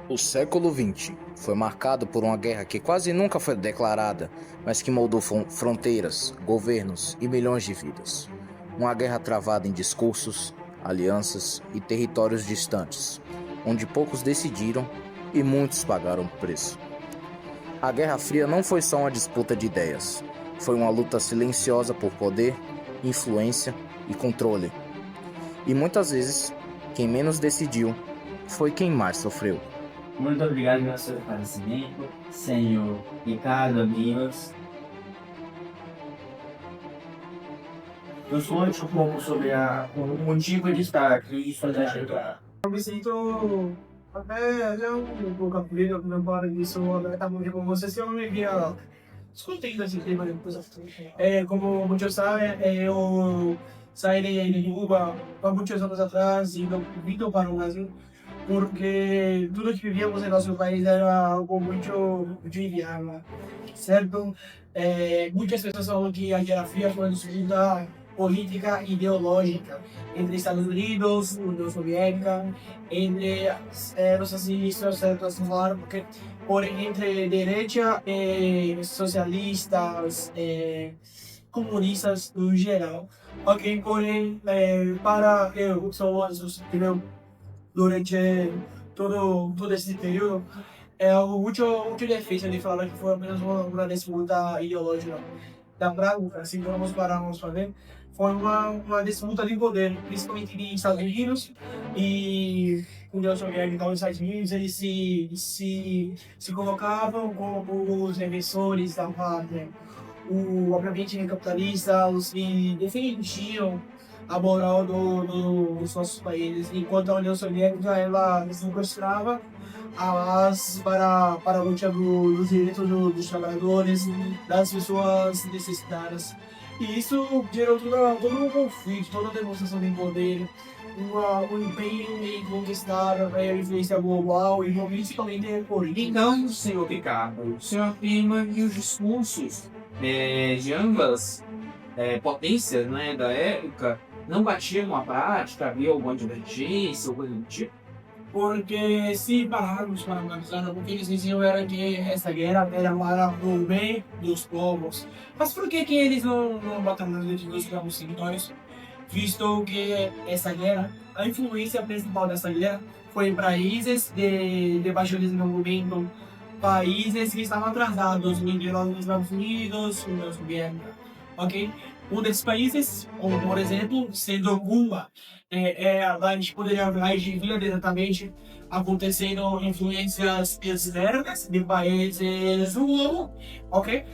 O século XX foi marcado por uma guerra que quase nunca foi declarada, mas que moldou fronteiras, governos e milhões de vidas. Uma guerra travada em discursos, alianças e territórios distantes, onde poucos decidiram e muitos pagaram o preço. A Guerra Fria não foi só uma disputa de ideias, foi uma luta silenciosa por poder, influência e controle. E muitas vezes, quem menos decidiu foi quem mais sofreu. Muito obrigado pelo seu esclarecimento, senhor Ricardo Amigos. Nos conte um pouco sobre o motivo de estar aqui e fazer chegar. Eu me sinto até já um pouco aflito quando eu falo disso abertamente com você, se eu não me via discutindo esse tema depois. Como muitos sabem, eu saí de Cuba há muitos anos atrás e vim para o Brasil porque tudo que vivíamos em nosso país era algo muito inviável, certo? Muitas pessoas falam que a Guerra Fria foi uma disputa política ideológica entre Estados Unidos, União Soviética, entre los socialistas, certo? Assim falaram, porque por entre direita e socialistas, comunistas no geral. Ok, porém, para eu, sou entendeu? Durante todo esse período, é algo muito difícil de falar que foi apenas uma disputa ideológica. Da Braga, assim que vamos pararmos para ver, foi uma disputa de poder, principalmente de Estados Unidos e União Soviética. Então, os Estados Unidos eles se colocavam como os defensores da pátria, obviamente capitalistas e defendiam a moral dos nossos países, enquanto a União Soviética ela sequestrava para a luta dos direitos dos trabalhadores, das pessoas necessitadas. E isso gerou todo um conflito, toda uma demonstração de poder, um empenho em conquistar a influência global e principalmente política. Então, senhor Ricardo, o senhor afirma que os discursos de ambas potências, né, da época não batiam com a prática, havia alguma divergência ou coisa do tipo? Porque se pararmos para analisar, o que eles diziam era que essa guerra era para o bem dos povos. Mas por que eles não batalharam dentro dos campos territórios? Visto que essa guerra, a influência principal dessa guerra foi em países de baixo desenvolvimento, países que estavam atrasados, incluindo os Estados Unidos, União Soviética, ok? Um desses países, como por exemplo, sendo Cuba, a gente poderia ver diretamente acontecendo influências externas de países do mundo, ok?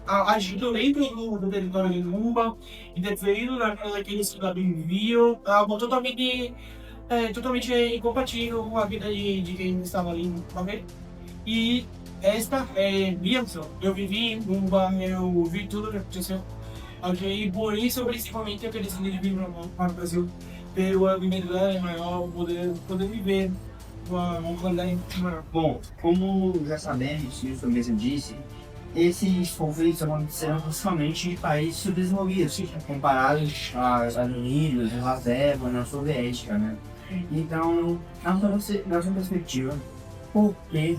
Agindo dentro do território de Cuba, interferindo naqueles que viviam, algo totalmente incompatível com a vida de quem estava ali, ok? E esta é minha visão. Eu vivi em Cuba, eu vi tudo o que aconteceu. Ok, e por isso, principalmente, eu decidi vir para o Brasil, ter uma liberdade maior, poder viver uma qualidade maior. Bom, como já sabemos, e o senhor mesmo disse, esses conflitos aconteceram principalmente em países subdesenvolvidos, comparados aos Estados Unidos, Inglaterra, União Soviética, né? Então, na sua perspectiva, por que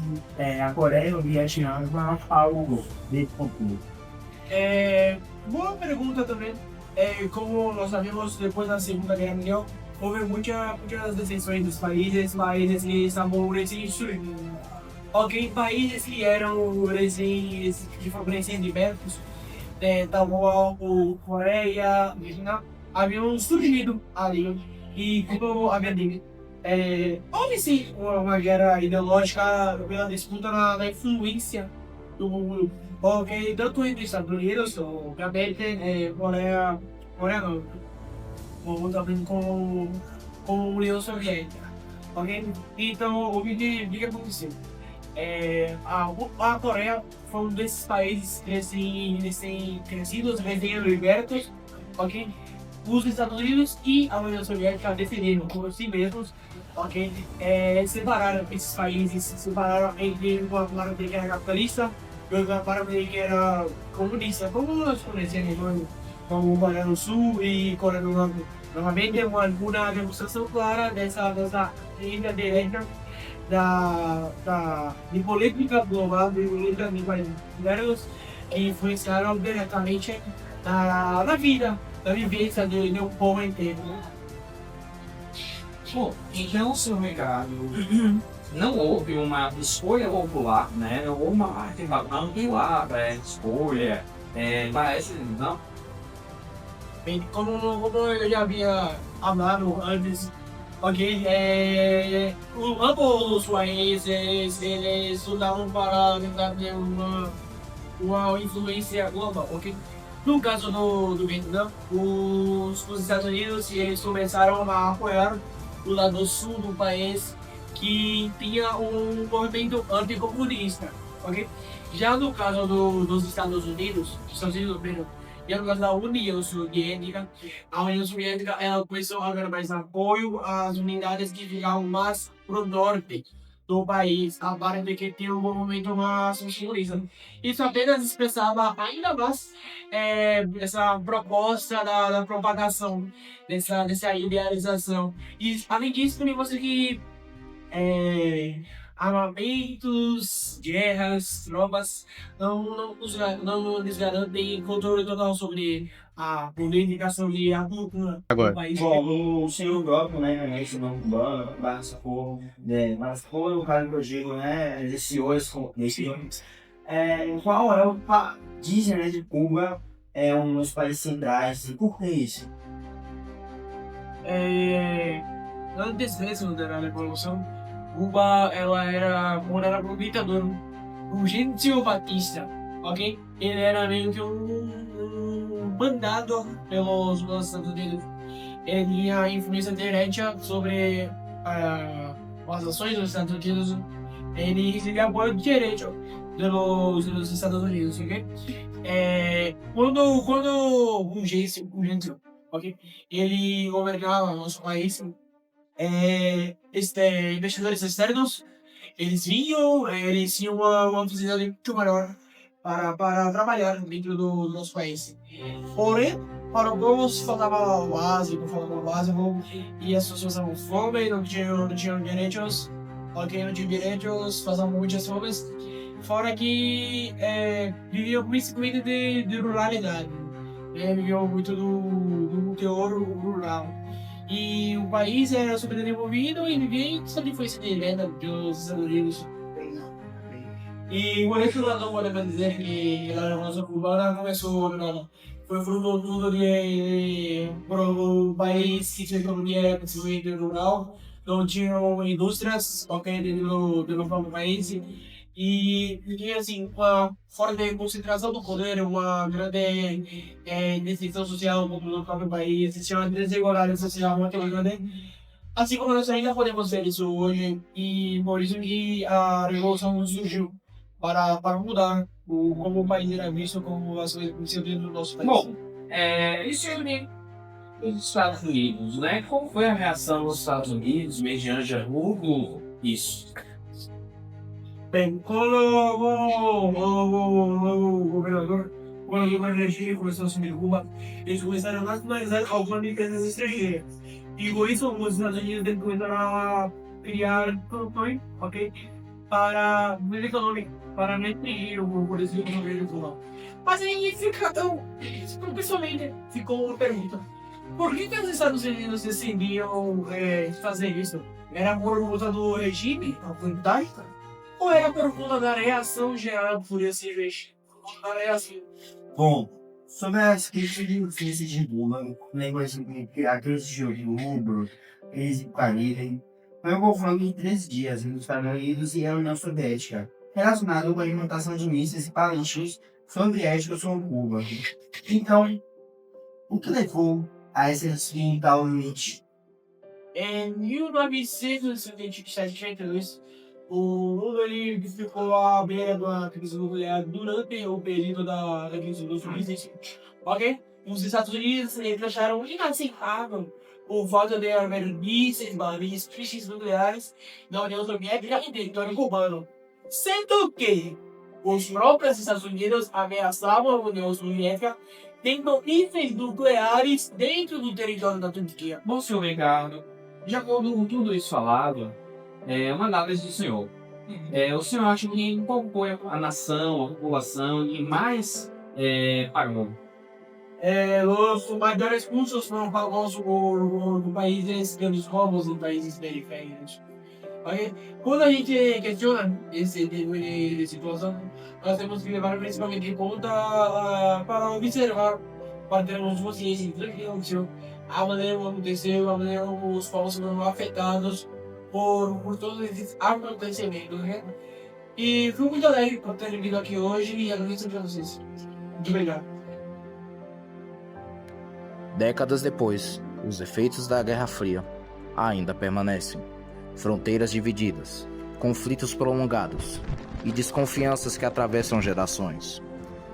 a Coreia e o Vietnã não algo desse conflito? Boa pergunta também. Como nós sabemos, depois da Segunda Guerra Mundial, houve muitas decisões dos países que estavam recém-surgindo. Ok, países que eram recém-libertos, tal qual Coreia, Vietnã, haviam surgido ali. E como havia dito, houve sim uma guerra ideológica pela disputa na influência do mundo. Ok, tanto entre Estados Unidos, obviamente, Coreia não, ou também com a União Soviética, ok? Então, o que aconteceu? A Coreia foi um desses países recém-crescidos, recém-libertos, ok? Os Estados Unidos e a União Soviética decidiram por si mesmos, ok? Separaram esses países, separaram entre uma parte que era capitalista e outra parte que era comunista, como nós conhecemos, como Coreia do Sul e Coreia do Norte. Novamente, uma demonstração clara dessa linha direita de política global, de política de brasileiros que influenciaram diretamente na vida, na vivência de um povo inteiro. Né? Bom, então, seu Ricardo, não houve uma escolha popular, né? Não houve uma participação popular para essa escolha, parece, não? Bem, como eu já havia falado antes, ok, ambos os países eles usaram para tentar ter uma influência global, ok? No caso do Vietnã, os Estados Unidos eles começaram a apoiar o lado sul do país que tinha um movimento anticomunista, ok? Já no caso dos Estados Unidos, perdão, já no caso da União Soviética, a União Soviética ela começou a dar mais apoio às unidades que ficavam mais pro norte do país, a parte que tinha um movimento mais socialista. Isso apenas expressava ainda mais essa proposta da propagação, dessa idealização. E além disso, também você que armamentos, guerras, tropas não nos garantem controle total sobre a política, sobre a cultura do país. Bom, o senhor Gopo, né, esse não cubano, mas foi o caso que eu digo, né, qual é o país, né, de Cuba, um dos países centrais, e por que isso? Antes mesmo da Revolução, Cuba ela era morada por um ditador, Fulgêncio Batista, ok? Ele era meio que um mandado pelos Estados Unidos. Ele tinha influência direta sobre as ações dos Estados Unidos. Ele recebia apoio direto dos Estados Unidos, ok? Quando Fulgêncio, ok? Ele governava nosso país. Investidores externos, eles tinham uma facilidade muito maior para trabalhar dentro do nosso país. Porém, para alguns faltava o básico, e as pessoas passavam fome, não tinham direitos, ok, não tinham direitos, passavam muitas fomes, fora que viviam principalmente de ruralidade, viviam muito do teor rural. E o país era subdesenvolvido e ninguém sempre foi se direta dos Estados Unidos. E por isso nós não podemos dizer que a Revolução Cubana começou, não. Foi fruto tudo de um país que tinha economia principalmente rural, não tinham indústrias, ok, dentro do próprio país. E tinha assim uma forte concentração do poder, uma grande decisão social no próprio país, existia uma desigualdade social muito grande. Assim como nós ainda podemos ver isso hoje, e por isso que a Revolução surgiu para mudar como o país era visto, como as coisas aconteciam dentro do nosso país. Bom, isso é os Estados Unidos, né? Qual foi a reação dos Estados Unidos mediante isso? Bem, quando o governador Regime começou a assumir Cuba, eles começaram a nacionalizar algumas empresas estrangeiras. E com isso, os Estados Unidos começaram a criar condições, ok, para a vida econômica, para restringir o poder do governo cubano. Mas aí pessoalmente ficou uma pergunta. Por que os Estados Unidos decidiam fazer isso? Era por conta do regime autoritário? Ou era por conta da reação geral por esse regime? Bom, sobre as críticas de influência de Lula, negócio de a crise de outubro, crise de Caribe, foi um confronto de 3 dias entre os Estados Unidos e a União Soviética, relacionado com a implantação de mísseis e palanches soviéticos sobre Cuba. Então, o que levou a esse fim tal limite? Em 1972, o Lula ele ficou à beira da crise nuclear durante o período da crise dos mísseis. Ok? Os Estados Unidos eles acharam inaceitável o fato de haver mísseis, balas nucleares na União Soviética e território cubano. Sendo que os próprios Estados Unidos ameaçavam a União Soviética tendo mísseis nucleares dentro do território da Turquia. Bom, senhor Ricardo, já com tudo isso falado, mandadas do Senhor. O Senhor acha que qual foi a nação, a população que mais pagou? Los mayores cursos fueron pagos por países de los robos en países periféricos. ¿Vale? Quando a gente questiona esse tipo de situação, nós temos que levar principalmente em conta para observar, para termos consciência e tranquilo, a maneira como aconteceu, a maneira como os povos foram afetados por todos esses acontecimentos, né? E fui muito alegre por ter vindo aqui hoje e agradeço a vocês. Muito obrigado. Décadas depois, os efeitos da Guerra Fria ainda permanecem. Fronteiras divididas, conflitos prolongados e desconfianças que atravessam gerações.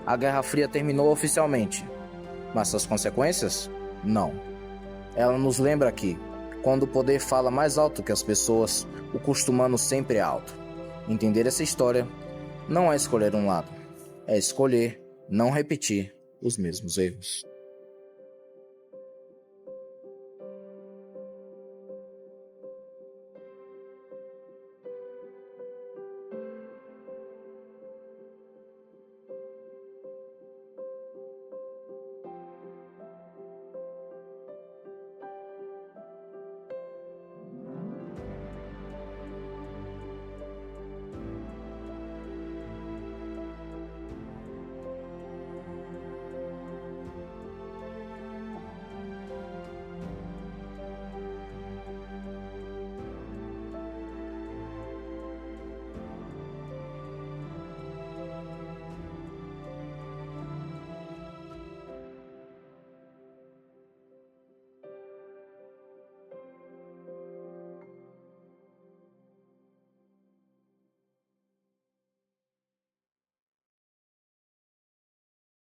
A Guerra Fria terminou oficialmente, mas suas consequências? Não. Ela nos lembra que, quando o poder fala mais alto que as pessoas, o custo humano sempre é alto. Entender essa história não é escolher um lado, é escolher não repetir os mesmos erros.